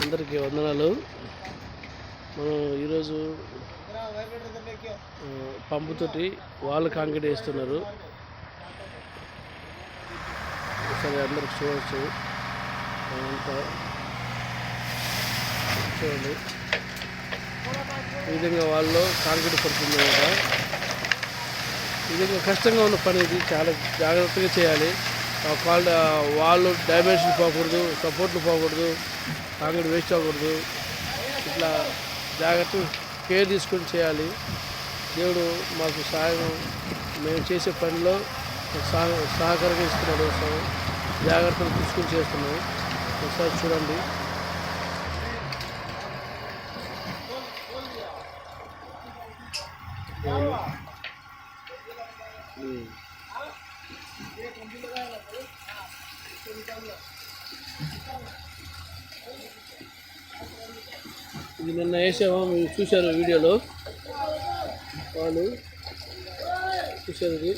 అందరికీ వందనాలు. మనం ఈరోజు పంపుతోటి వాళ్ళు కాంక్రీట్ వేస్తున్నారు. సరే అందరికి చూడవచ్చు. అంతా చూడండి ఈ విధంగా వాళ్ళు కాంక్రీట్ పడుతుంది కదా. ఈ విధంగా కష్టంగా ఉన్న పని ఇది, చాలా జాగ్రత్తగా చేయాలి. వాళ్ళు డైమెన్షన్ పోకూడదు, సపోర్ట్లు పోకూడదు, కాంక్రీట్ వేస్ట్ అవ్వకూడదు. ఇట్లా జాగ్రత్త కేర్ తీసుకొని చేయాలి. దేవుడు మాకు సహాయం, మేము చేసే పనిలో సహకారంగా ఇస్తున్నాడు. జాగ్రత్తలు తీసుకొని చేస్తున్నాం. ఒకసారి చూడండి. ఇది నిన్న వేసామో మీరు చూశారు వీడియోలో, వాళ్ళు చూశారు ఇది.